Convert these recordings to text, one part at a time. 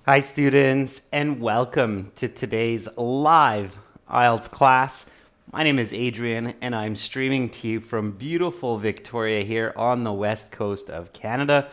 Hi students, and welcome to today's live IELTS class. My name is Adrian and I'm streaming to you from beautiful Victoria here on the west coast of Canada.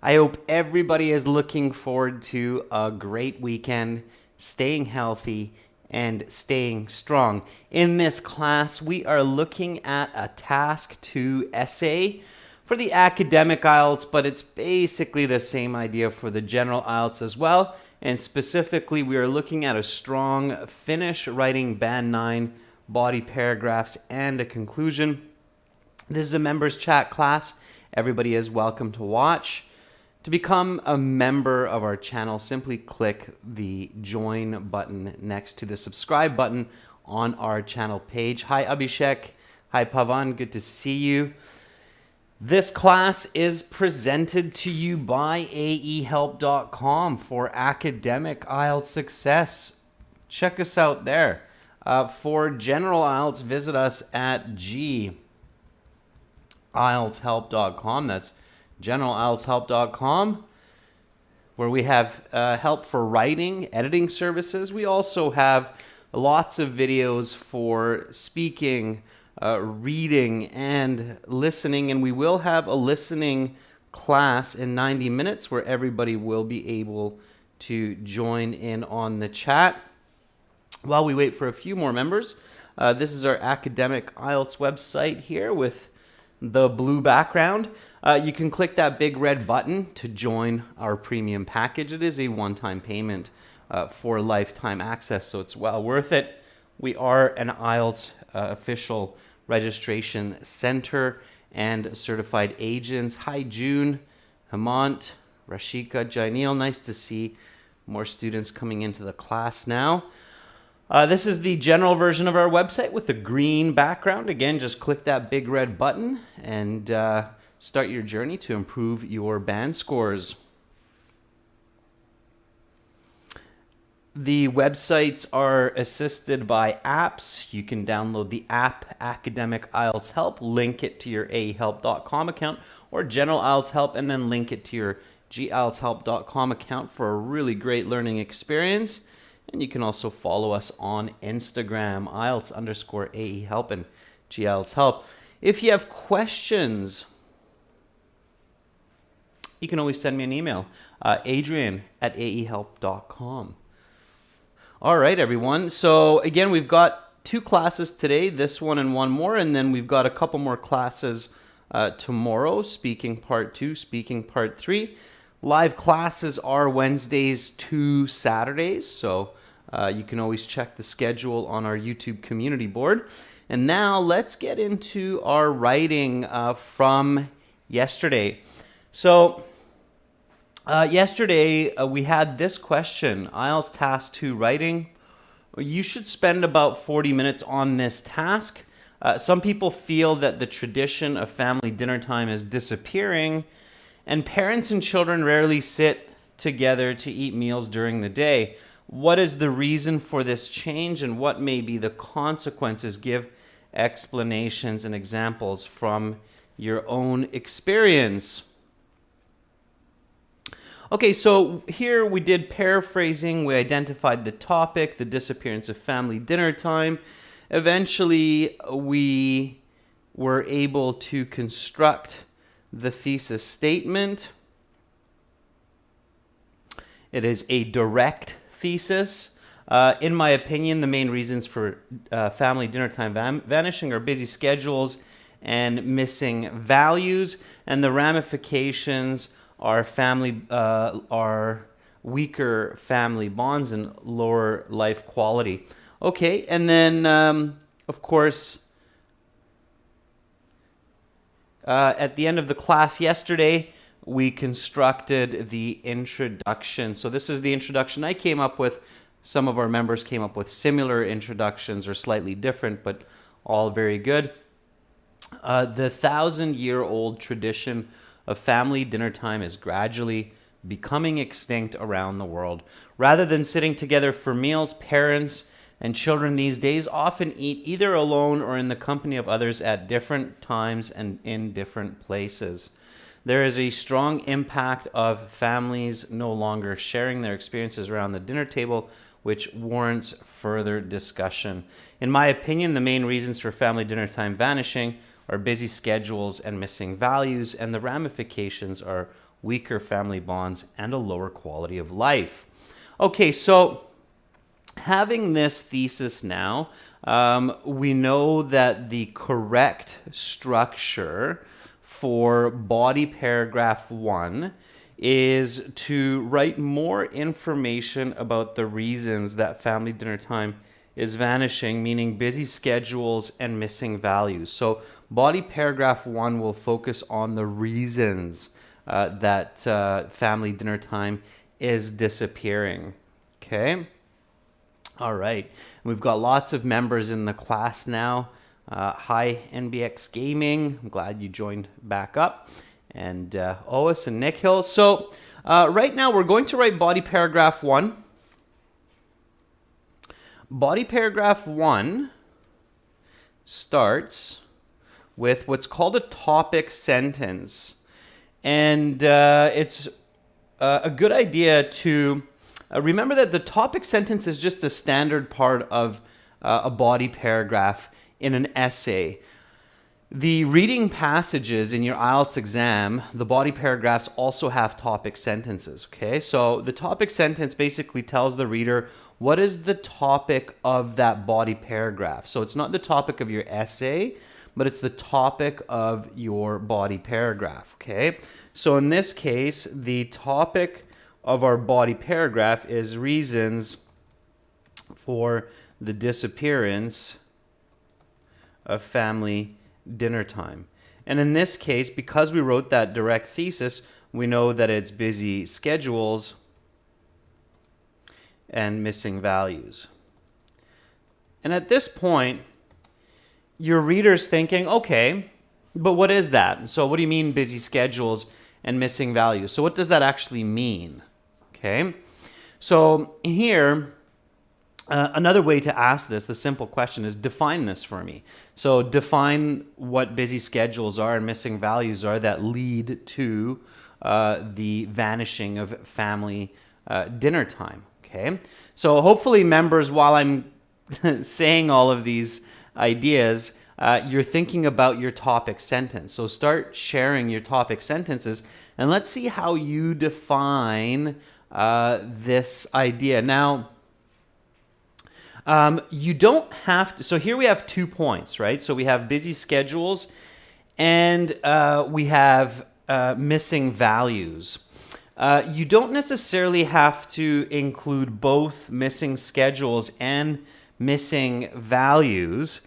I hope everybody is looking forward to a great weekend, staying healthy and staying strong. In this class, we are looking at a task 2 essay for the academic IELTS, but it's basically the same idea for the general IELTS as well. And specifically, we are looking at a strong finish writing band 9, body paragraphs, and a conclusion. This is a members chat class. Everybody is welcome to watch. To become a member of our channel, simply click the join button next to the subscribe button on our channel page. Hi Abhishek. Hi Pavan. Good to see you. This class is presented to you by aehelp.com for academic IELTS success. Check us out there. For general IELTS, visit us at IELTShelp.com. That's generalieltshelp.com, where we have help for writing, editing services. We also have lots of videos for speaking, reading, and listening. And we will have a listening class in 90 minutes where everybody will be able to join in on the chat. While we wait for a few more members, this is our academic IELTS website here with the blue background. You can click that big red button to join our premium package. It is a one-time payment for lifetime access, so it's well worth it. We are an IELTS official registration center and certified agents. Hi June, Hemant, Rashika, Jainil. Nice to see more students coming into the class now. This is the general version of our website with the green background. Again, just click that big red button and start your journey to improve your band scores. The websites are assisted by apps. You can download the app Academic IELTS Help, link it to your aehelp.com account, or General IELTS Help, and then link it to your gieltshelp.com account for a really great learning experience. And you can also follow us on Instagram, IELTS_AEHelp and GIELTS Help. If you have questions, you can always send me an email, adrian@aehelp.com. All right, everyone. So again, we've got 2 classes today, this one and one more, and then we've got a couple more classes tomorrow, speaking part 2, speaking part 3. Live classes are Wednesdays to Saturdays, so you can always check the schedule on our YouTube community board. And now let's get into our writing from yesterday. So yesterday we had this question, IELTS Task 2 Writing. You should spend about 40 minutes on this task. Some people feel that the tradition of family dinner time is disappearing, and parents and children rarely sit together to eat meals during the day. What is the reason for this change, and what may be the consequences? Give explanations and examples from your own experience. Okay, so here we did paraphrasing. We identified the topic, the disappearance of family dinner time. Eventually, we were able to construct the thesis statement. It is a direct thesis. In my opinion, the main reasons for family dinner time vanishing are busy schedules and missing values, and the ramifications are weaker family bonds and lower life quality. Okay, and then of course, at the end of the class yesterday, we constructed the introduction. So this is the introduction I came up with. Some of our members came up with similar introductions or slightly different, but all very good. The 1,000-year-old tradition of family dinner time is gradually becoming extinct around the world. Rather than sitting together for meals, parents and children these days often eat either alone or in the company of others at different times and in different places. There is a strong impact of families no longer sharing their experiences around the dinner table, which warrants further discussion. In my opinion, the main reasons for family dinner time vanishing are busy schedules and missing values, and the ramifications are weaker family bonds and a lower quality of life. Okay, so having this thesis now, we know that the correct structure for body paragraph 1 is to write more information about the reasons that family dinner time is vanishing, meaning busy schedules and missing values. So body paragraph 1 will focus on the reasons that family dinner time is disappearing. Okay? All right. We've got lots of members in the class now. Hi, NBX Gaming. I'm glad you joined back up. And Ois and Nick Hill. So right now we're going to write body paragraph 1. Body paragraph 1 starts with what's called a topic sentence. And it's a good idea to remember that the topic sentence is just a standard part of a body paragraph in an essay. The reading passages in your IELTS exam, the body paragraphs also have topic sentences, okay? So the topic sentence basically tells the reader what is the topic of that body paragraph. So it's not the topic of your essay, but it's the topic of your body paragraph, okay? So in this case, the topic of our body paragraph is reasons for the disappearance of family dinner time. And in this case, because we wrote that direct thesis, we know that it's busy schedules and missing values. And at this point, your reader's thinking, okay, but what is that? So what do you mean busy schedules and missing values? So what does that actually mean? Okay, so here, another way to ask this, the simple question is define this for me. So define what busy schedules are and missing values are that lead to the vanishing of family dinner time. Okay, so hopefully members, while I'm saying all of these ideas, you're thinking about your topic sentence. So start sharing your topic sentences and let's see how you define this idea. Now, you don't have to, so here we have 2 points, right? So we have busy schedules and we have missing values. You don't necessarily have to include both missing schedules and missing values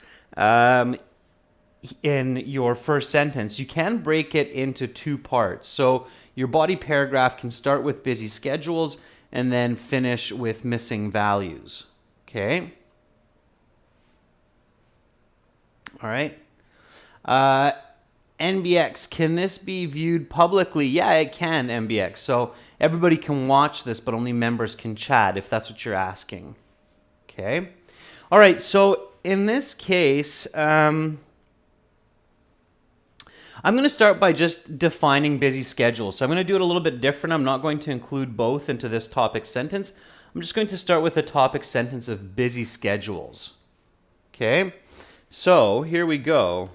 in your first sentence. You can break it into 2 parts. So your body paragraph can start with busy schedules and then finish with missing values. Okay. All right. NBX, can this be viewed publicly? Yeah, it can, NBX. So everybody can watch this, but only members can chat if that's what you're asking. Okay. All right. So in this case, I'm going to start by just defining busy schedules. So I'm going to do it a little bit different. I'm not going to include both into this topic sentence. I'm just going to start with a topic sentence of busy schedules. Okay, so here we go.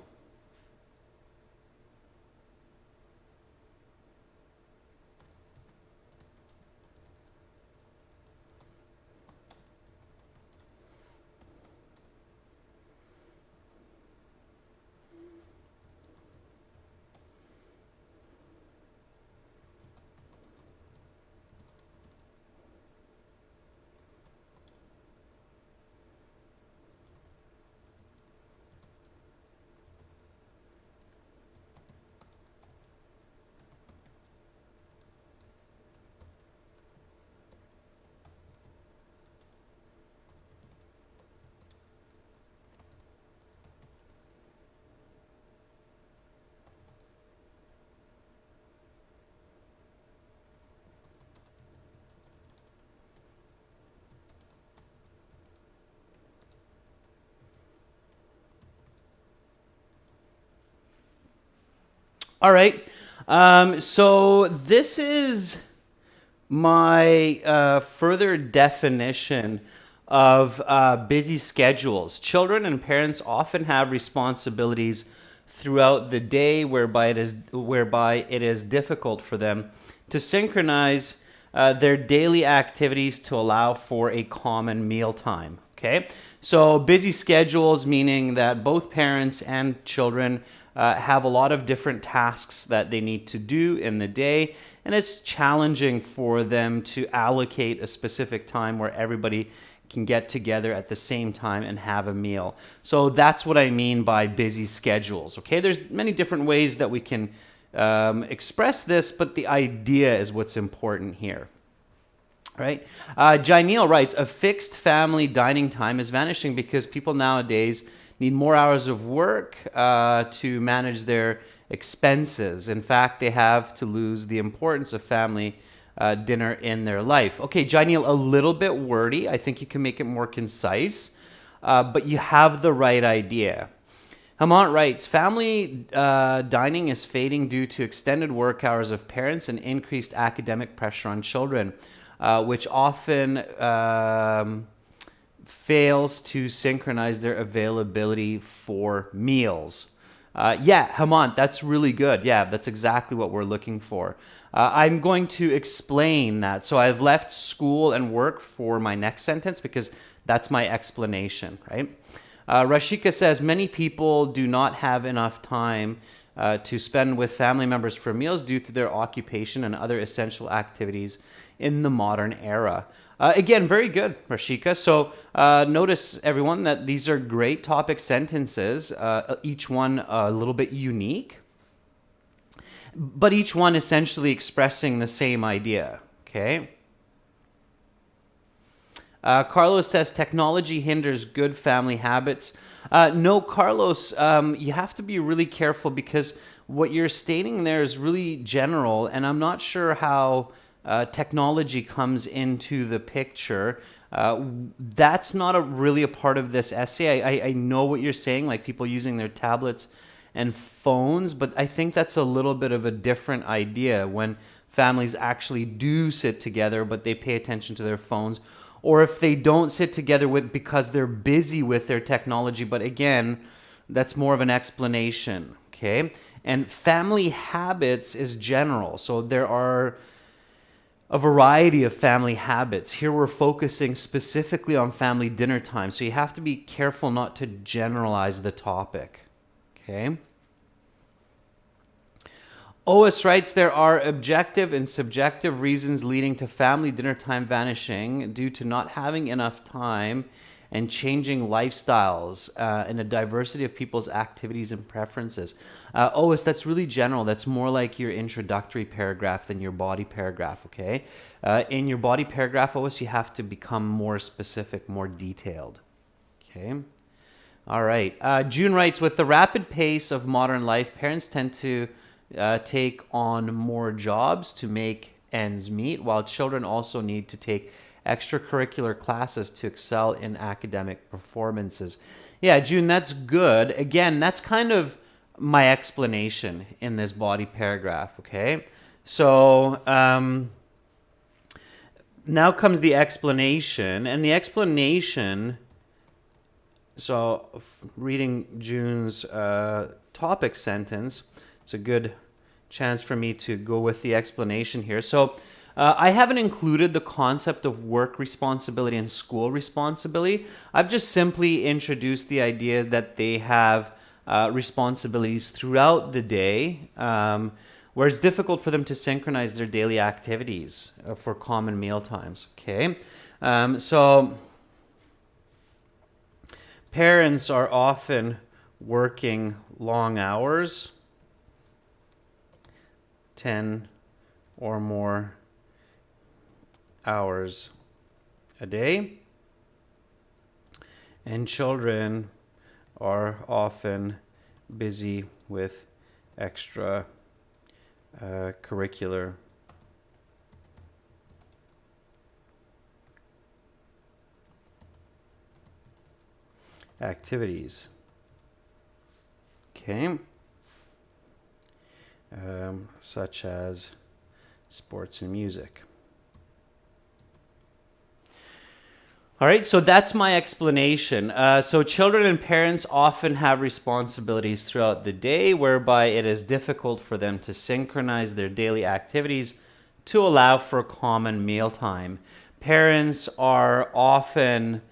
All right. So this is my further definition of busy schedules. Children and parents often have responsibilities throughout the day whereby it is difficult for them to synchronize their daily activities to allow for a common mealtime. Okay, so busy schedules meaning that both parents and children have a lot of different tasks that they need to do in the day, and it's challenging for them to allocate a specific time where everybody can get together at the same time and have a meal. So that's what I mean by busy schedules. Okay, there's many different ways that we can express this, but the idea is what's important here. Right? Jaineel writes, a fixed family dining time is vanishing because people nowadays need more hours of work to manage their expenses. In fact, they have to lose the importance of family dinner in their life. Okay, Jaineel, a little bit wordy. I think you can make it more concise, but you have the right idea. Hamant writes, family dining is fading due to extended work hours of parents and increased academic pressure on children, which often fails to synchronize their availability for meals. Yeah, Hamant, that's really good. Yeah, that's exactly what we're looking for. I'm going to explain that. So I've left school and work for my next sentence because that's my explanation, right? Rashika says, many people do not have enough time to spend with family members for meals due to their occupation and other essential activities in the modern era. Again, very good, Rashika. So notice, everyone, that these are great topic sentences, each one a little bit unique, but each one essentially expressing the same idea, okay? Carlos says, technology hinders good family habits. No, Carlos, you have to be really careful because what you're stating there is really general, and I'm not sure how technology comes into the picture. That's not really a part of this essay. I know what you're saying, like people using their tablets and phones, but I think that's a little bit of a different idea when families actually do sit together, but they pay attention to their phones, or if they don't sit together because they're busy with their technology. But again, that's more of an explanation, okay? And family habits is general. So there are a variety of family habits. Here we're focusing specifically on family dinner time. So you have to be careful not to generalize the topic, okay? Ois writes, there are objective and subjective reasons leading to family dinner time vanishing due to not having enough time and changing lifestyles and a diversity of people's activities and preferences. Ois, that's really general. That's more like your introductory paragraph than your body paragraph, okay? In your body paragraph, Ois, you have to become more specific, more detailed, okay? All right. June writes, with the rapid pace of modern life, parents tend to take on more jobs to make ends meet, while children also need to take extracurricular classes to excel in academic performances. Yeah, June, that's good. Again, that's kind of my explanation in this body paragraph, okay? So now comes the explanation, and the explanation, so reading June's topic sentence, it's a good chance for me to go with the explanation here. So I haven't included the concept of work responsibility and school responsibility. I've just simply introduced the idea that they have responsibilities throughout the day, where it's difficult for them to synchronize their daily activities for common meal times. Okay, so parents are often working long hours, 10 or more hours a day, and children are often busy with extra curricular activities. Okay. such as sports and music. All right, so that's my explanation. So children and parents often have responsibilities throughout the day whereby it is difficult for them to synchronize their daily activities to allow for common mealtime. Parents are often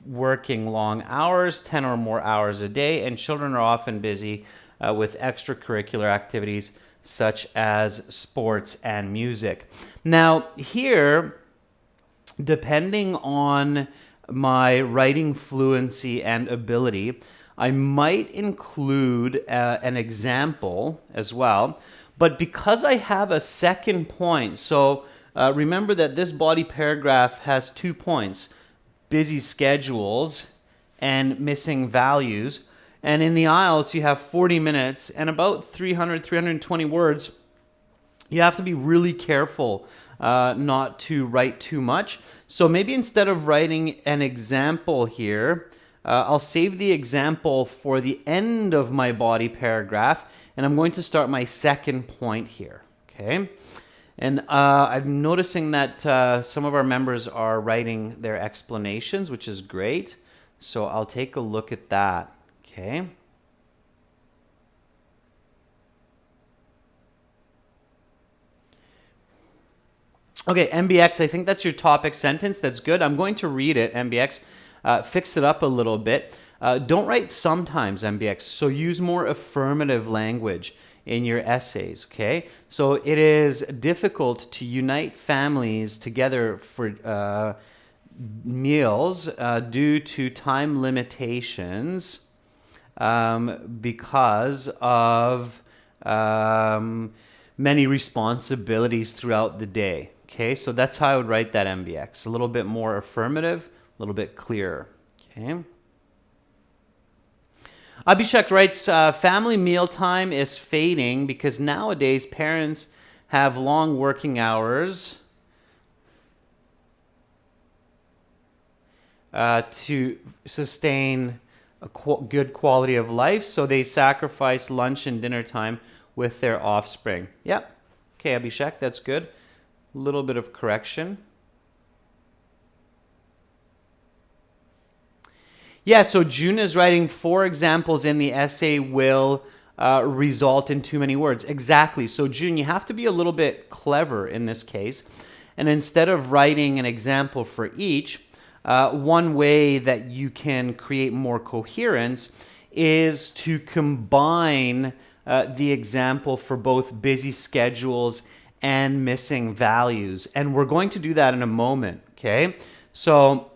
working long hours, 10 or more hours a day, and children are often busy with extracurricular activities such as sports and music. Now, here, depending on my writing fluency and ability, I might include an example as well. But because I have a second point, so remember that this body paragraph has 2 points, busy schedules and missing values. And in the IELTS, you have 40 minutes and about 320 words. You have to be really careful not to write too much. So maybe instead of writing an example here, I'll save the example for the end of my body paragraph, and I'm going to start my second point here, okay? And I'm noticing that some of our members are writing their explanations, which is great. So I'll take a look at that, okay? Okay, MBX, I think that's your topic sentence. That's good. I'm going to read it, MBX. Fix it up a little bit. Don't write sometimes, MBX. So use more affirmative language in your essays, okay? So it is difficult to unite families together for meals due to time limitations because of many responsibilities throughout the day. Okay, so that's how I would write that MBX. A little bit more affirmative, a little bit clearer. Okay. Abhishek writes, family mealtime is fading because nowadays parents have long working hours to sustain a good quality of life, so they sacrifice lunch and dinner time with their offspring. Yep. Okay, Abhishek, that's good. A little bit of correction. Yeah, so June is writing 4 examples in the essay will result in too many words. Exactly. So June, you have to be a little bit clever in this case. And instead of writing an example for each, one way that you can create more coherence is to combine the example for both busy schedules and missing values. And we're going to do that in a moment, okay? So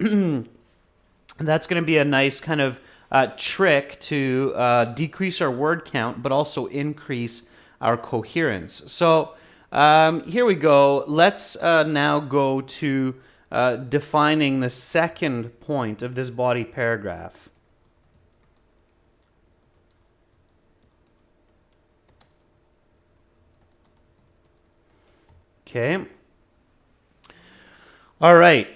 that's going to be a nice kind of trick to decrease our word count, but also increase our coherence. So here we go. Let's now go to defining the second point of this body paragraph. Okay. All right.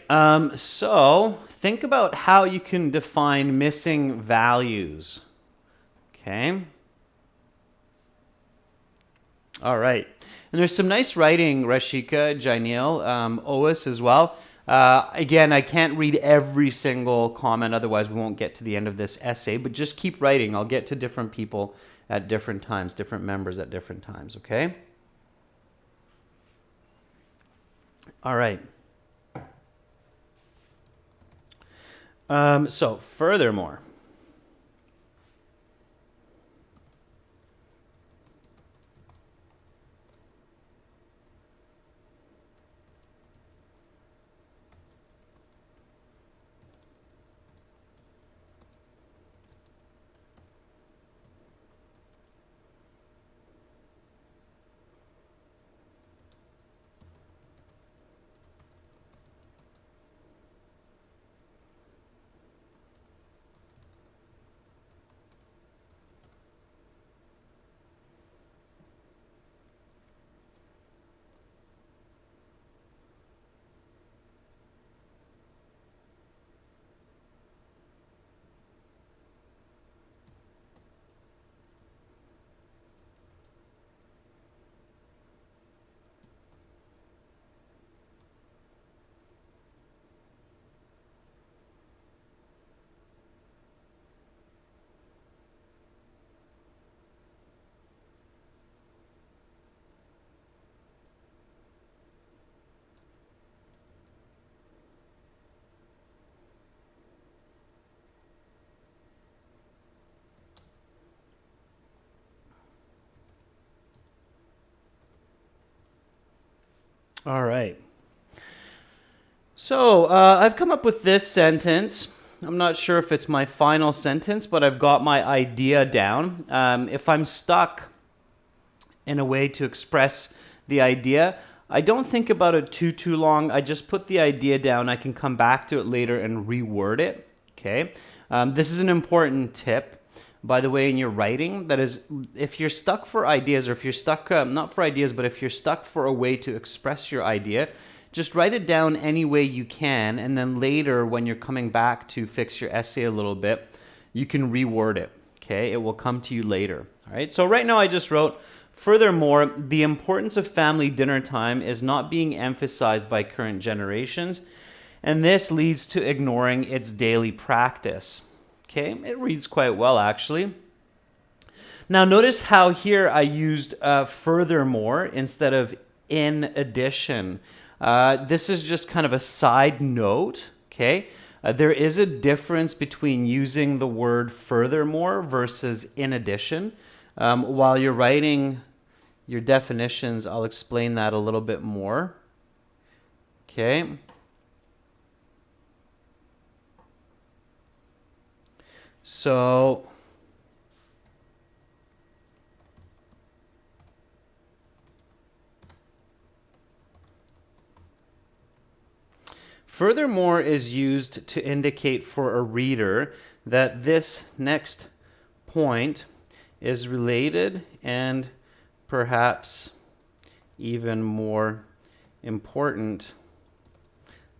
So think about how you can define missing values. Okay. All right. And there's some nice writing, Rashika, Jainil, Ois as well. Again, I can't read every single comment, otherwise we won't get to the end of this essay, but just keep writing. I'll get to different people at different times, different members at different times, okay? All right. So furthermore, All right. So I've come up with this sentence. I'm not sure if it's my final sentence, but I've got my idea down. If I'm stuck in a way to express the idea, I don't think about it too long. I just put the idea down. I can come back to it later and reword it. Okay. This is an important tip, by the way, in your writing. That is, if you're stuck for ideas, or if you're stuck, not for ideas, but if you're stuck for a way to express your idea, just write it down any way you can, and then later when you're coming back to fix your essay a little bit, you can reword it, okay? It will come to you later, all right? So right now I just wrote, furthermore, the importance of family dinner time is not being emphasized by current generations, and this leads to ignoring its daily practice. Okay, it reads quite well, actually. Now notice how here I used furthermore instead of in addition. This is just kind of a side note, okay? There is a difference between using the word furthermore versus in addition. While you're writing your definitions, I'll explain that a little bit more. Okay. So furthermore is used to indicate for a reader that this next point is related and perhaps even more important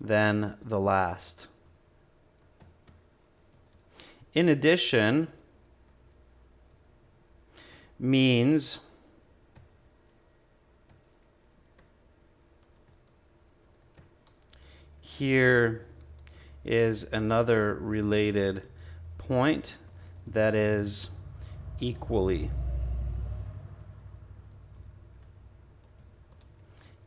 than the last. In addition means here is another related point that is equally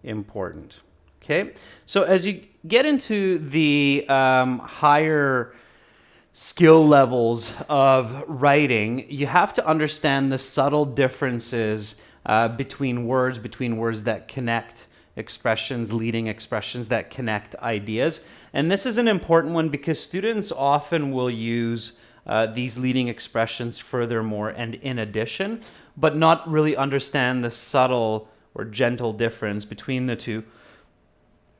important. Okay, so as you get into the higher skill levels of writing, you have to understand the subtle differences between words that connect expressions, leading expressions that connect ideas. And this is an important one because students often will use these leading expressions furthermore and in addition, but not really understand the subtle or gentle difference between the two.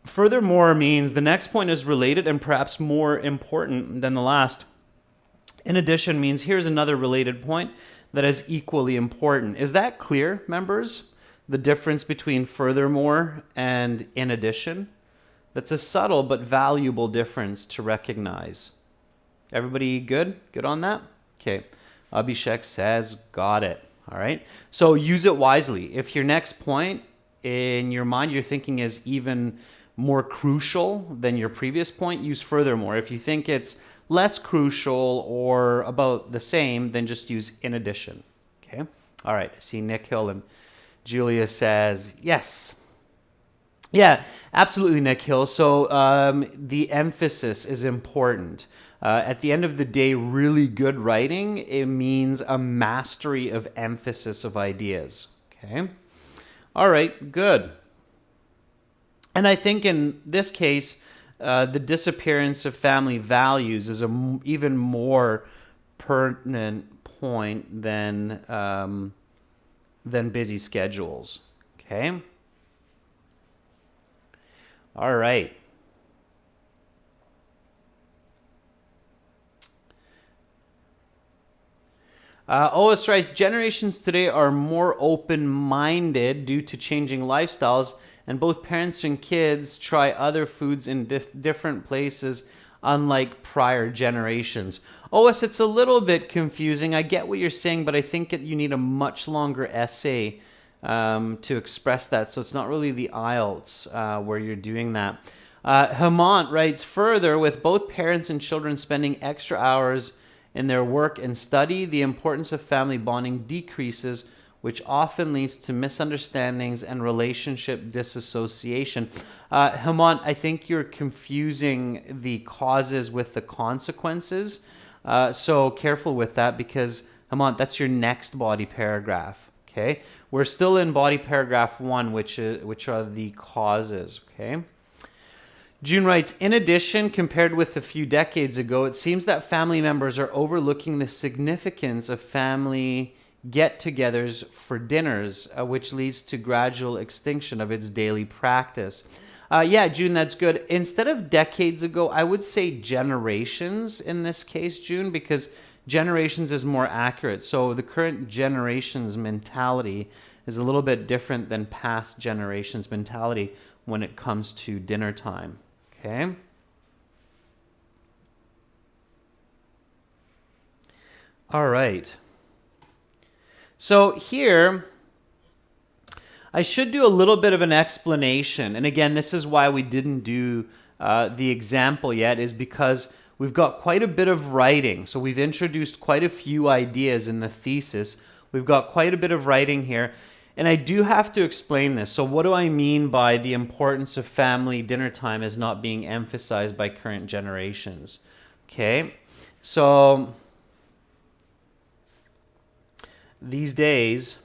Furthermore means the next point is related and perhaps more important than the last. In addition means here's another related point that is equally important. Is that clear, members? The difference between furthermore and in addition? That's a subtle but valuable difference to recognize. Everybody good? Good on that? Okay. Abhishek says, got it. All right. So use it wisely. If your next point in your mind you're thinking is even more crucial than your previous point, use furthermore. If you think it's less crucial or about the same, then just use in addition. Okay. All right. I see Nick Hill and Julia says, yes. Yeah, absolutely, Nick Hill. So the emphasis is important. At the end of the day, really good writing, it means a mastery of emphasis of ideas. Okay. All right, good. And I think in this case, the disappearance of family values is an even more pertinent point than busy schedules. Okay. All right. OS writes, generations today are more open-minded due to changing lifestyles, and both parents and kids try other foods in different places, unlike prior generations. OS, it's a little bit confusing. I get what you're saying, but I think you need a much longer essay to express that. So it's not really the IELTS where you're doing that. Hemant writes, further, with both parents and children spending extra hours in their work and study, the importance of family bonding decreases, which often leads to misunderstandings and relationship disassociation. Hemant, I think you're confusing the causes with the consequences. So careful with that because, Hemant, that's your next body paragraph. Okay, we're still in body paragraph 1, which are the causes. Okay. June writes, in addition, compared with a few decades ago, it seems that family members are overlooking the significance of family get-togethers for dinners, which leads to gradual extinction of its daily practice. Yeah, June, that's good. Instead of decades ago, I would say generations in this case, June, because generations is more accurate. So the current generation's mentality is a little bit different than past generations' mentality when it comes to dinner time. Okay. All right. So here, I should do a little bit of an explanation. And again, this is why we didn't do the example yet, is because we've got quite a bit of writing. So we've introduced quite a few ideas in the thesis. We've got quite a bit of writing here. And I do have to explain this. So what do I mean by the importance of family dinner time is not being emphasized by current generations? Okay, so these days,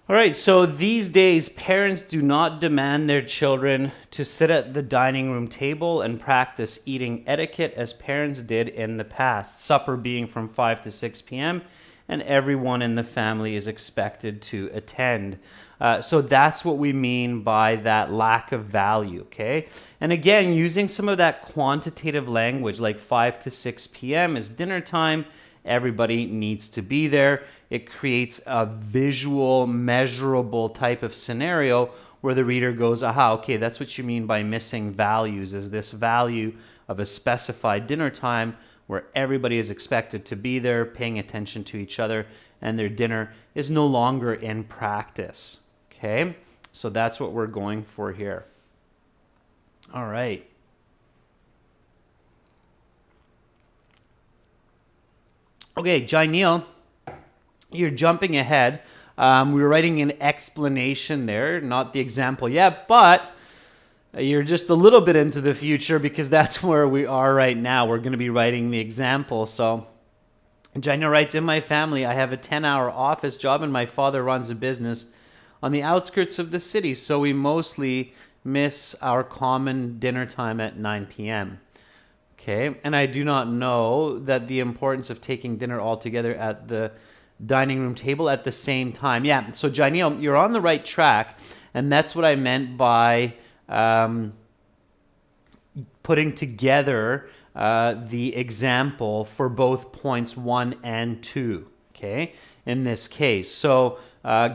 all right, so these days, parents do not demand their children to sit at the dining room table and practice eating etiquette as parents did in the past, supper being from 5 to 6 p.m., and everyone in the family is expected to attend. So that's what we mean by that lack of value, okay? And again, using some of that quantitative language, like 5 to 6 p.m. is dinner time, everybody needs to be there. It creates a visual, measurable type of scenario where the reader goes, aha, okay, that's what you mean by missing values, is this value of a specified dinner time where everybody is expected to be there, paying attention to each other, and their dinner is no longer in practice. Okay, so that's what we're going for here. All right. Okay, Jainil, you're jumping ahead. We were writing an explanation there, not the example yet, but you're just a little bit into the future because that's where we are right now. We're going to be writing the example. So Jainil writes, in my family, I have a 10-hour office job and my father runs a business on the outskirts of the city, so we mostly miss our common dinner time at 9 p.m. Okay, and I do not know that the importance of taking dinner all together at the dining room table at the same time. Yeah, so Jainil, you're on the right track, and that's what I meant by putting together the example for both points 1 and 2, okay, in this case. So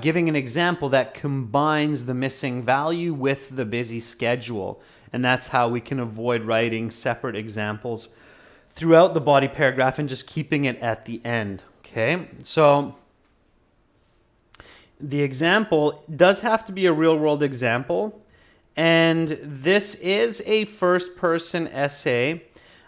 giving an example that combines the missing value with the busy schedule. And that's how we can avoid writing separate examples throughout the body paragraph and just keeping it at the end. Okay, so the example does have to be a real-world example. And this is a first-person essay.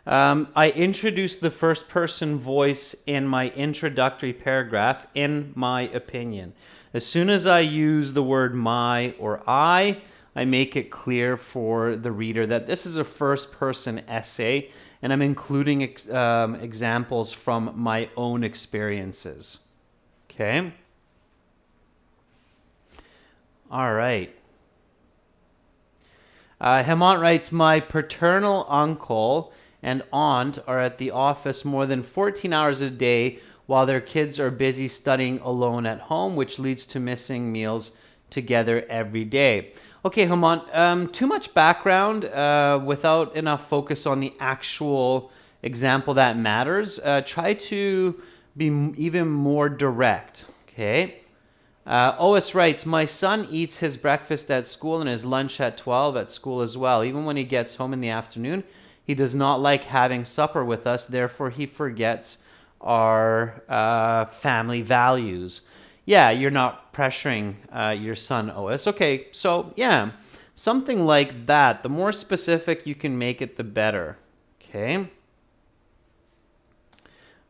I introduced the first-person voice in my introductory paragraph, in my opinion. As soon as I use the word my or I make it clear for the reader that this is a first-person essay, and I'm including examples from my own experiences. Okay? All right. Hemant writes, my paternal uncle and aunt are at the office more than 14 hours a day while their kids are busy studying alone at home, which leads to missing meals together every day. Okay, Haman, too much background without enough focus on the actual example that matters. Try to be even more direct, okay? Ois writes, my son eats his breakfast at school and his lunch at 12 at school as well. Even when he gets home in the afternoon, he does not like having supper with us. Therefore, he forgets our family values. Yeah, you're not pressuring your son, Ois. Okay, so yeah, something like that. The more specific you can make it, the better. Okay?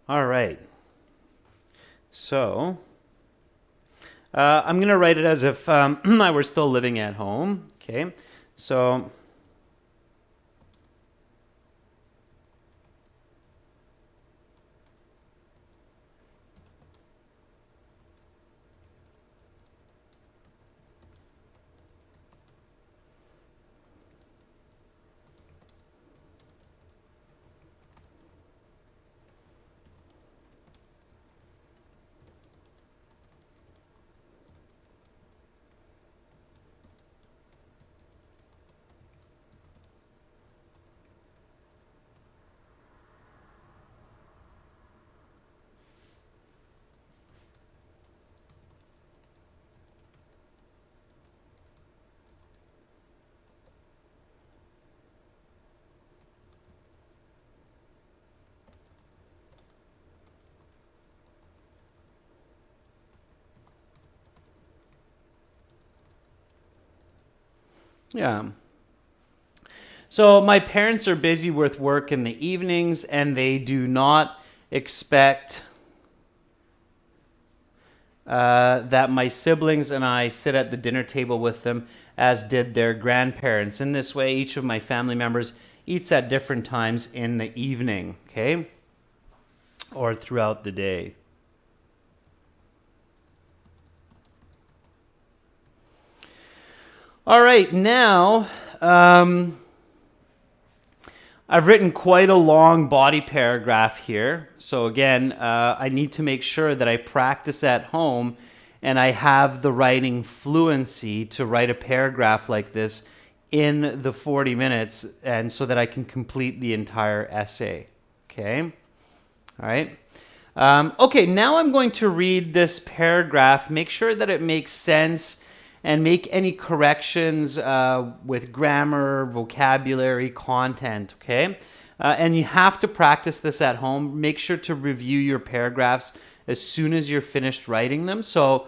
All right. So I'm going to write it as if I were still living at home. Okay, so yeah. So my parents are busy with work in the evenings, and they do not expect that my siblings and I sit at the dinner table with them, as did their grandparents. In this way, each of my family members eats at different times in the evening, okay? Or throughout the day. All right, now I've written quite a long body paragraph here. So again, I need to make sure that I practice at home and I have the writing fluency to write a paragraph like this in the 40 minutes, and so that I can complete the entire essay. Okay? All right. Okay, now I'm going to read this paragraph, make sure that it makes sense, and make any corrections with grammar, vocabulary, content, okay? And you have to practice this at home. Make sure to review your paragraphs as soon as you're finished writing them. So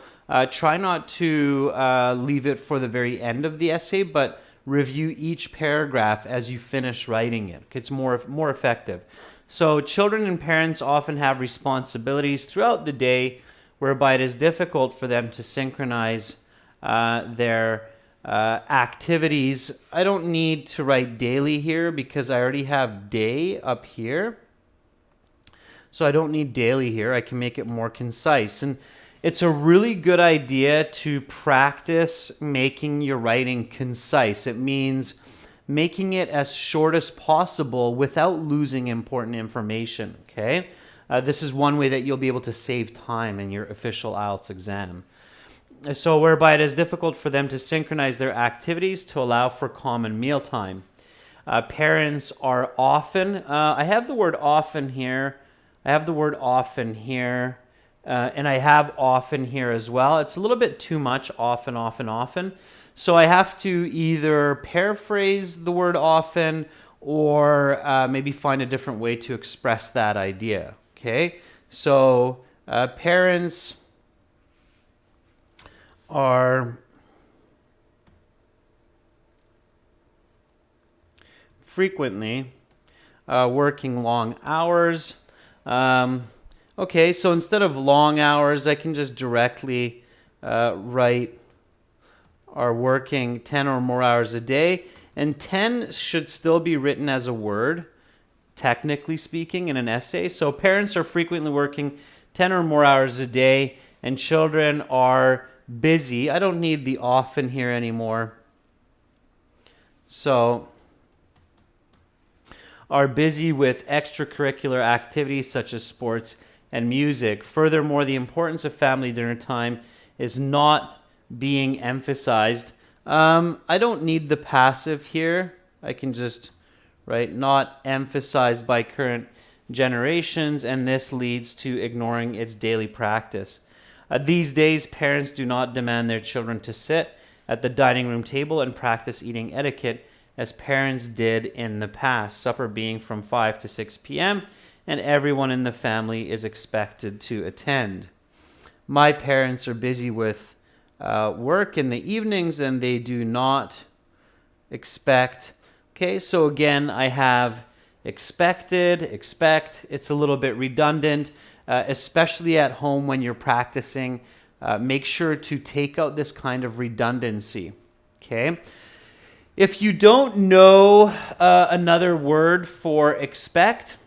try not to leave it for the very end of the essay, but review each paragraph as you finish writing it. It's more effective. So children and parents often have responsibilities throughout the day whereby it is difficult for them to synchronize their activities. I don't need to write daily here because I already have day up here. So I don't need daily here. I can make it more concise. And it's a really good idea to practice making your writing concise. It means making it as short as possible without losing important information, okay? This is one way that you'll be able to save time in your official IELTS exam. So whereby it is difficult for them to synchronize their activities to allow for common mealtime. Parents are often, I have the word often here, and I have often here as well. It's a little bit too much, often. So I have to either paraphrase the word often or maybe find a different way to express that idea, okay? So parents are frequently working long hours. Okay, so instead of long hours, I can just directly write are working 10 or more hours a day. And 10 should still be written as a word, technically speaking, in an essay. So parents are frequently working 10 or more hours a day, and children are busy. I don't need the often here anymore. So are busy with extracurricular activities such as sports and music. Furthermore, the importance of family dinner time is not being emphasized. I don't need the passive here. I can just write not emphasized by current generations, and this leads to ignoring its daily practice. These days, parents do not demand their children to sit at the dining room table and practice eating etiquette as parents did in the past, supper being from 5 to 6 p.m., and everyone in the family is expected to attend. My parents are busy with work in the evenings, and they do not expect. Okay, so again, I have expected, expect. It's a little bit redundant, especially at home when you're practicing. Make sure to take out this kind of redundancy. Okay. If you don't know another word for expect,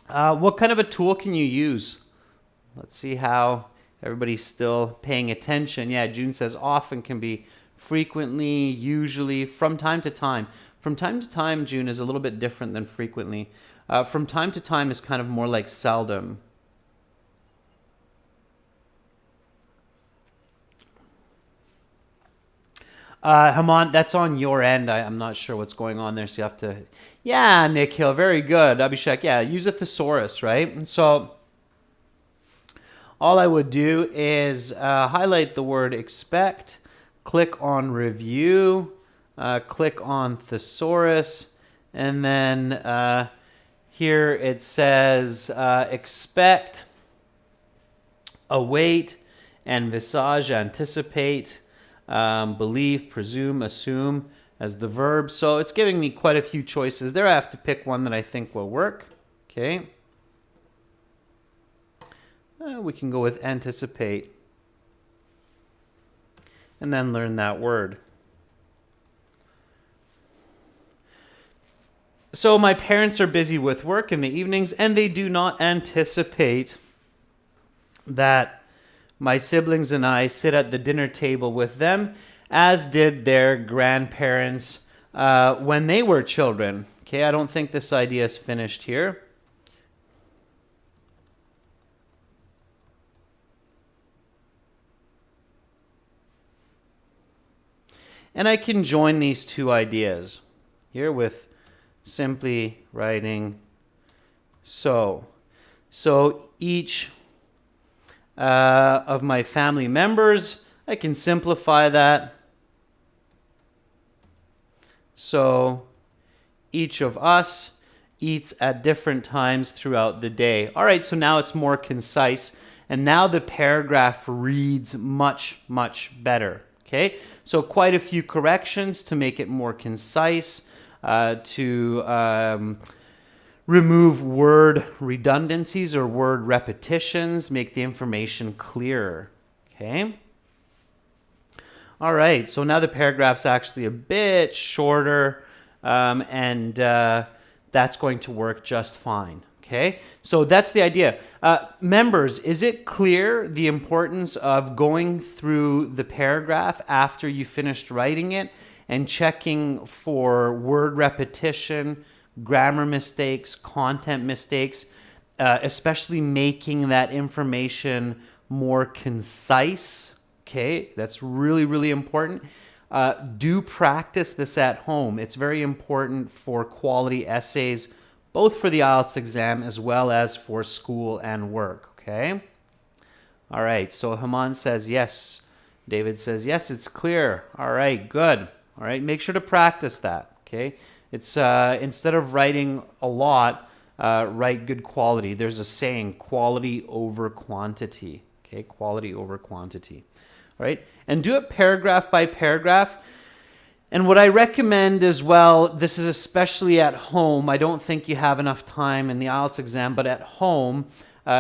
what kind of a tool can you use? Let's see how everybody's still paying attention. Yeah, June says often can be frequently, usually, from time to time. From time to time, June, is a little bit different than frequently. From time to time is kind of more like seldom. Haman, that's on your end. I'm not sure what's going on there, so you have to... Yeah, Nick Hill, very good. Abhishek, yeah, use a thesaurus, right? And so all I would do is highlight the word expect, click on review, click on thesaurus, and then here it says expect, await, envisage, anticipate, believe, presume, assume as the verb. So it's giving me quite a few choices there. I have to pick one that I think will work. Okay. We can go with anticipate and then learn that word. So my parents are busy with work in the evenings, and they do not anticipate that my siblings and I sit at the dinner table with them, as did their grandparents when they were children. Okay, I don't think this idea is finished here. And I can join these two ideas here with simply writing so. So each of my family members, I can simplify that. So each of us eats at different times throughout the day. All right, so now it's more concise, and now the paragraph reads much, much better. Okay, so quite a few corrections to make it more concise, to remove word redundancies or word repetitions, make the information clearer. Okay. All right, so now the paragraph's actually a bit shorter, and that's going to work just fine. Okay, so that's the idea. Members, is it clear the importance of going through the paragraph after you finished writing it and checking for word repetition, grammar mistakes, content mistakes, especially making that information more concise? Okay, that's really, really important. Do practice this at home. It's very important for quality essays, both for the IELTS exam as well as for school and work, okay? All right, so Haman says yes. David says yes, it's clear. All right, good. All right, make sure to practice that, okay? It's instead of writing a lot, write good quality. There's a saying, quality over quantity, okay? Quality over quantity, all right? And do it paragraph by paragraph. And what I recommend as well, this is especially at home. I don't think you have enough time in the IELTS exam, but at home,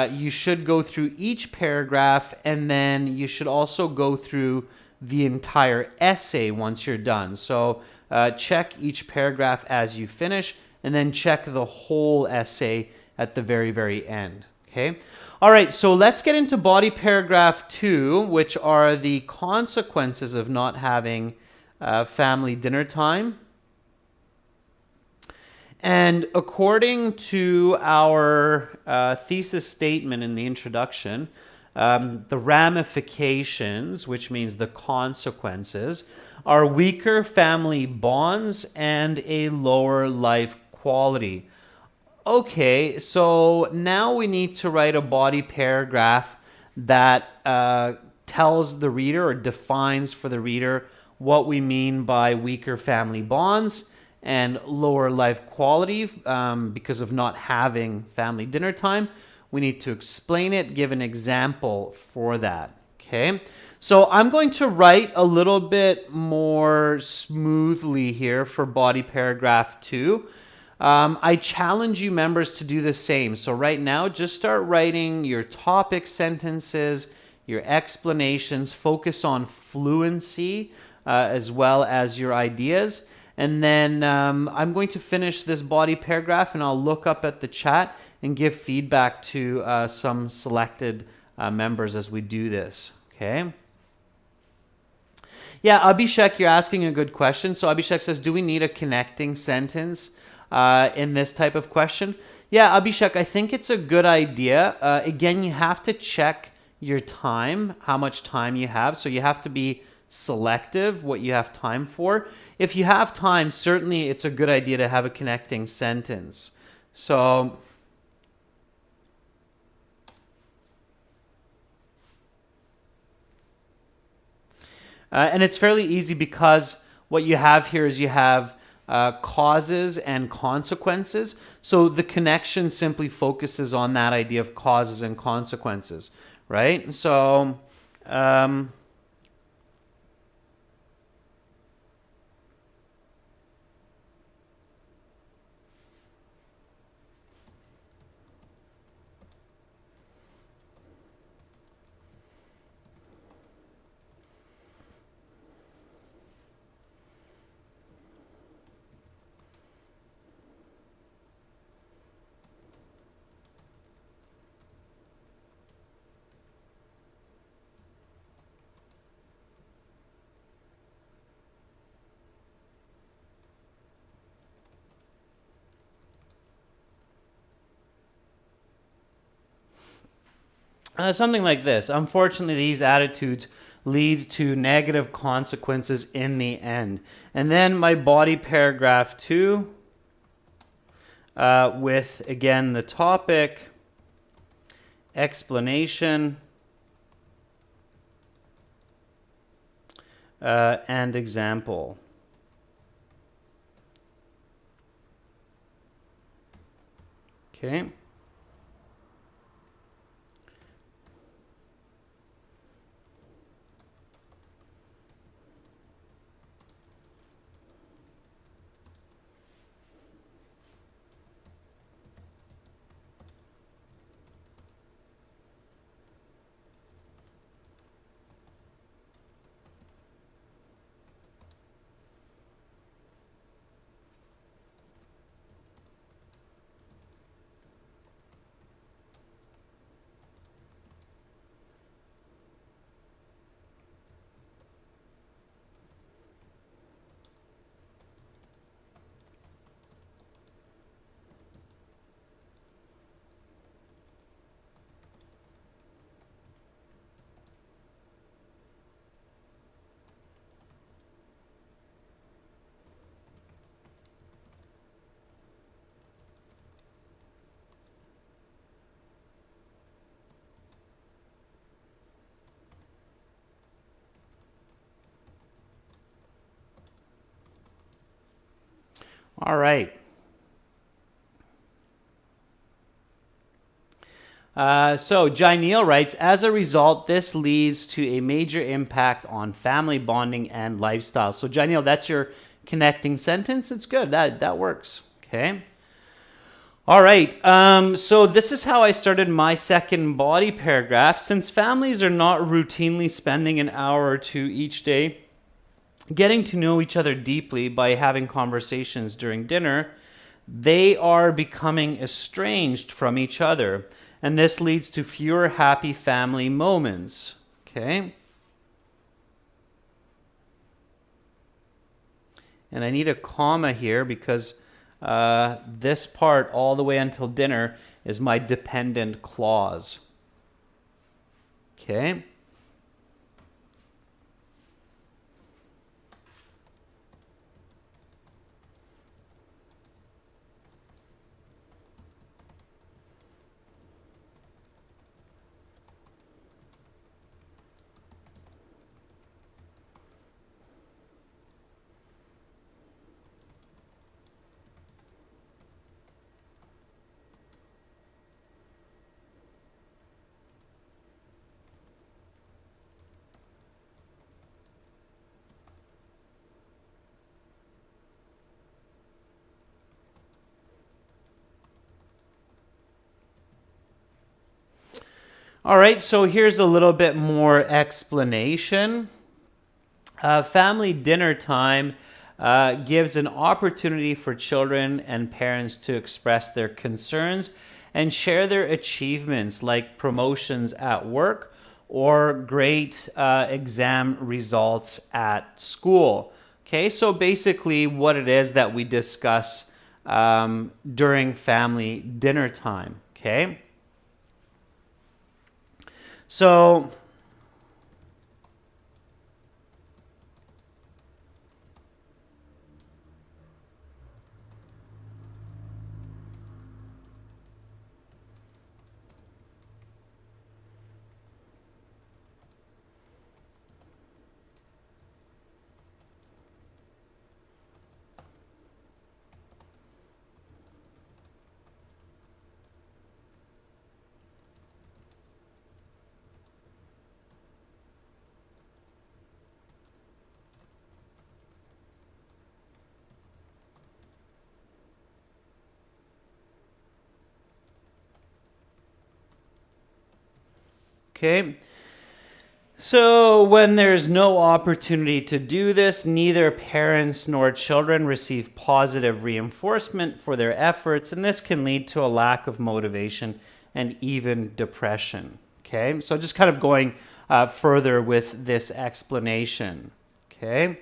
you should go through each paragraph, and then you should also go through the entire essay once you're done. So check each paragraph as you finish, and then check the whole essay at the very, very end. Okay? All right, so let's get into body paragraph 2, which are the consequences of not having family dinner time. And according to our thesis statement in the introduction, The ramifications, which means the consequences, are weaker family bonds and a lower life quality. Okay, so now we need to write a body paragraph that tells the reader or defines for the reader what we mean by weaker family bonds and lower life quality because of not having family dinner time. We need to explain it, give an example for that. Okay, so I'm going to write a little bit more smoothly here for body paragraph 2. I challenge you members to do the same. So right now, just start writing your topic sentences, your explanations, focus on fluency as well as your ideas. And then I'm going to finish this body paragraph and I'll look up at the chat and give feedback to some selected members as we do this. Okay. Yeah, Abhishek, you're asking a good question. So Abhishek says, do we need a connecting sentence in this type of question? Yeah, Abhishek, I think it's a good idea. Again, you have to check your time, how much time you have. So you have to be selective what you have time for. If you have time, certainly it's a good idea to have a connecting sentence. So and it's fairly easy because what you have here is you have causes and consequences. So the connection simply focuses on that idea of causes and consequences, right? So something like this. Unfortunately, these attitudes lead to negative consequences in the end. And then my body paragraph 2 with, again, the topic, explanation, and example. Okay. All right. So Jaineel writes, as a result, this leads to a major impact on family bonding and lifestyle. So Jaineel, that's your connecting sentence. It's good. That works. Okay. All right. So this is how I started my second body paragraph. Since families are not routinely spending an hour or two each day getting to know each other deeply by having conversations during dinner, they are becoming estranged from each other. And this leads to fewer happy family moments. Okay? And I need a comma here because this part all the way until dinner is my dependent clause. Okay. All right, so here's a little bit more explanation. Family dinner time gives an opportunity for children and parents to express their concerns and share their achievements, like promotions at work or great exam results at school. Okay, so basically what it is that we discuss during family dinner time. Okay, so okay. So, when there's no opportunity to do this, neither parents nor children receive positive reinforcement for their efforts, and this can lead to a lack of motivation and even depression. Okay, so just kind of going further with this explanation. Okay.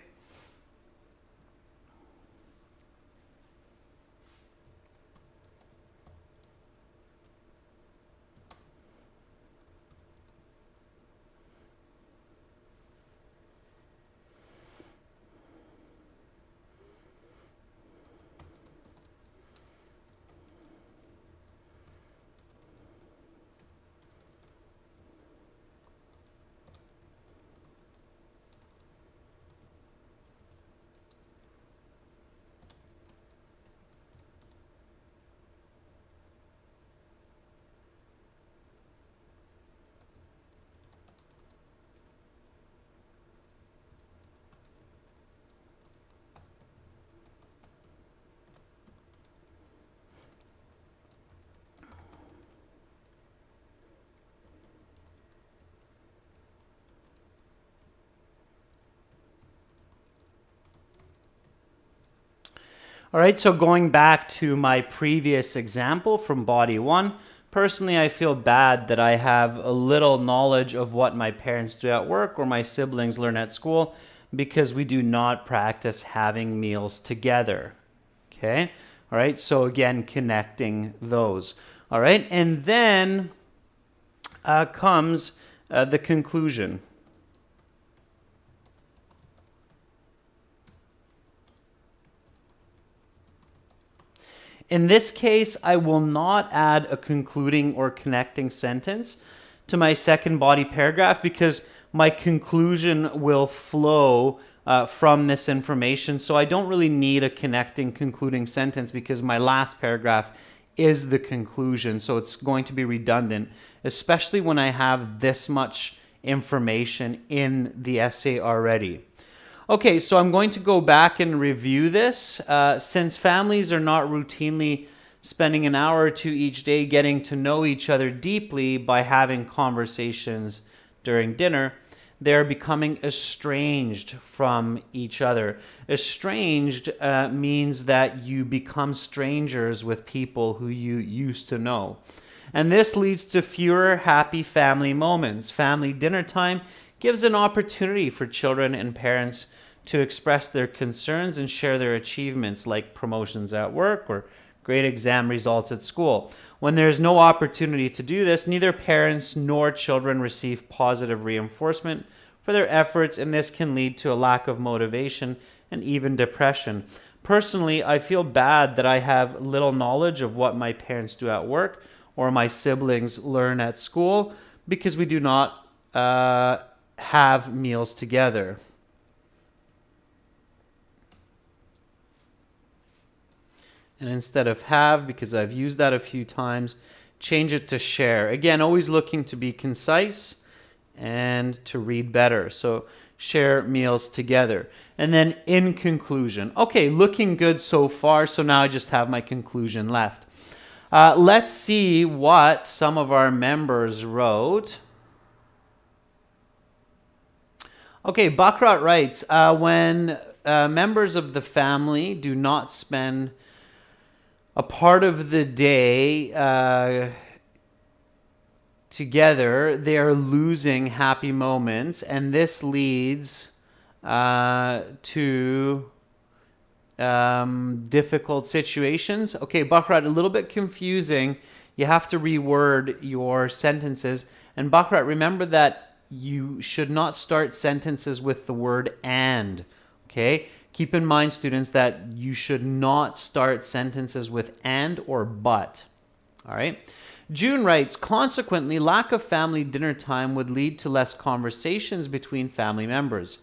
All right, so going back to my previous example from body one, personally, I feel bad that I have a little knowledge of what my parents do at work or my siblings learn at school because we do not practice having meals together. Okay, all right, so again, connecting those. All right, and then comes the conclusion. In this case, I will not add a concluding or connecting sentence to my second body paragraph because my conclusion will flow from this information. So I don't really need a connecting, concluding sentence because my last paragraph is the conclusion. So it's going to be redundant, especially when I have this much information in the essay already. Okay, so I'm going to go back and review this. Since families are not routinely spending an hour or two each day getting to know each other deeply by having conversations during dinner, they're becoming estranged from each other. Estranged means that you become strangers with people who you used to know. And this leads to fewer happy family moments. Family dinner time gives an opportunity for children and parents to express their concerns and share their achievements, like promotions at work or great exam results at school. When there's no opportunity to do this, neither parents nor children receive positive reinforcement for their efforts, and this can lead to a lack of motivation and even depression. Personally, I feel bad that I have little knowledge of what my parents do at work or my siblings learn at school because we do not have meals together. And instead of have, because I've used that a few times, change it to share. Again, always looking to be concise and to read better. So share meals together. And then in conclusion. Okay, looking good so far. So now I just have my conclusion left. Let's see what some of our members wrote. Okay, Bakrat writes, when members of the family do not spend a part of the day together, they are losing happy moments, and this leads to difficult situations. Okay, Bakrat, a little bit confusing. You have to reword your sentences. And Bakrat, remember that you should not start sentences with the word and. Okay? Keep in mind, students, that you should not start sentences with and or but. All right? June writes, consequently, lack of family dinner time would lead to less conversations between family members.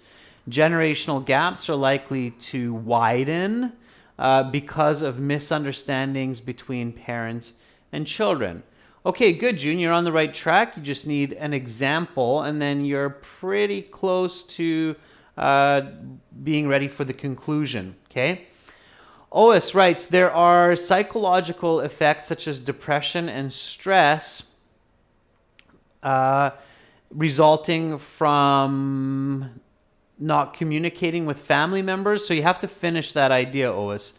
Generational gaps are likely to widen because of misunderstandings between parents and children. Okay, good, June. You're on the right track. You just need an example, and then you're pretty close to being ready for the conclusion, okay? Ois writes, there are psychological effects such as depression and stress resulting from not communicating with family members. So you have to finish that idea, Ois.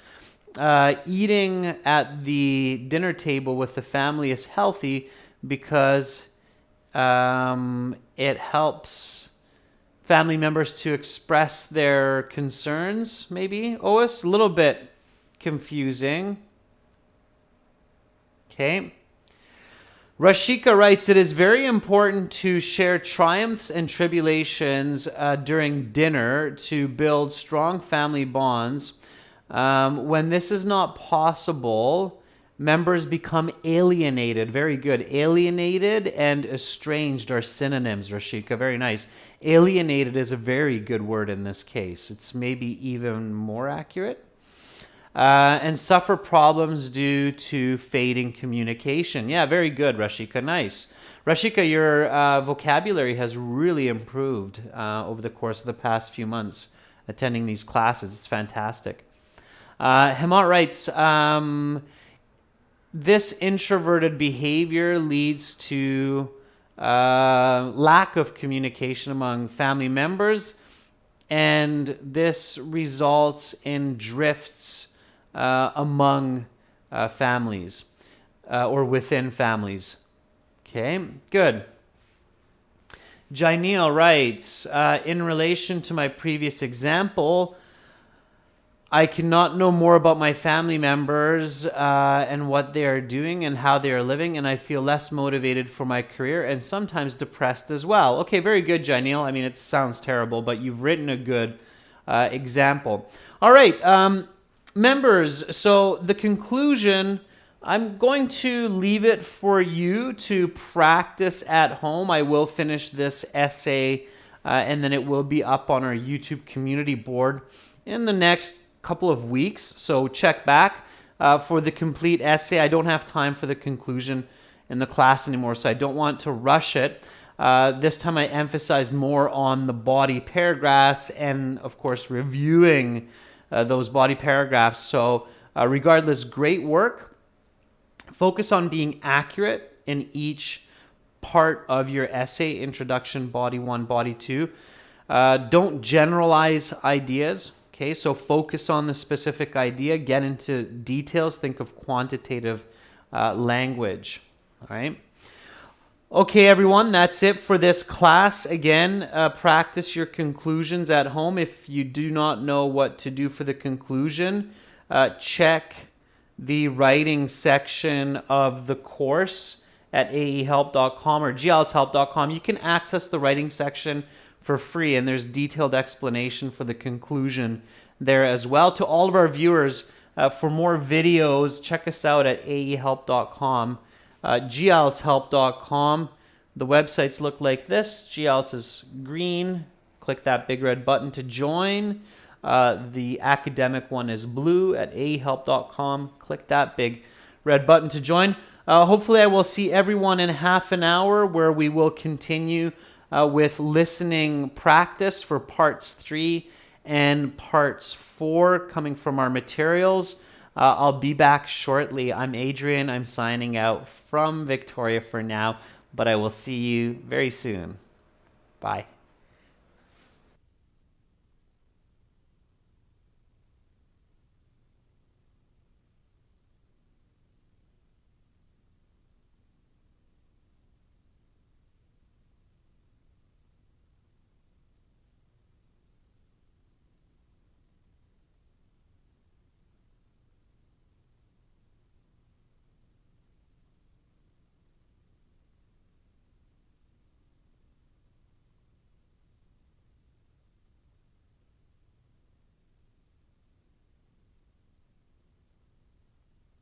Eating at the dinner table with the family is healthy because it helps family members to express their concerns, maybe. Ois, a little bit confusing. Okay. Rashika writes, it is very important to share triumphs and tribulations during dinner to build strong family bonds. When this is not possible, members become alienated. Very good. Alienated and estranged are synonyms, Rashika. Very nice. Alienated is a very good word in this case. It's maybe even more accurate. And suffer problems due to fading communication. Yeah, very good, Rashika. Nice. Rashika, your vocabulary has really improved over the course of the past few months attending these classes. It's fantastic. Hemant writes, this introverted behavior leads to lack of communication among family members, and this results in drifts among families or within families. Okay, good. Jaineel writes, in relation to my previous example, I cannot know more about my family members and what they are doing and how they are living, and I feel less motivated for my career and sometimes depressed as well. Okay, very good, Jaineel. I mean, it sounds terrible, but you've written a good example. All right, members, so the conclusion, I'm going to leave it for you to practice at home. I will finish this essay and then it will be up on our YouTube community board in the next couple of weeks. So check back for the complete essay. I don't have time for the conclusion in the class anymore, so I don't want to rush it. This time I emphasized more on the body paragraphs and, of course, reviewing those body paragraphs. So regardless, great work. Focus on being accurate in each part of your essay, introduction, body 1, body 2. Don't generalize ideas. Okay, so focus on the specific idea, get into details, think of quantitative language. All right. Okay, everyone, that's it for this class. Again, practice your conclusions at home. If you do not know what to do for the conclusion, check the writing section of the course at aehelp.com or glshelp.com, you can access the writing section for free, and there's detailed explanation for the conclusion there as well. To all of our viewers, for more videos, check us out at aehelp.com, glshelp.com. The websites look like this. GIELTS is green. Click that big red button to join. The academic one is blue at aehelp.com. Click that big red button to join. Hopefully I will see everyone in half an hour, where we will continue with listening practice for parts 3 and parts 4 coming from our materials. I'll be back shortly. I'm Adrian. I'm signing out from Victoria for now, but I will see you very soon. Bye.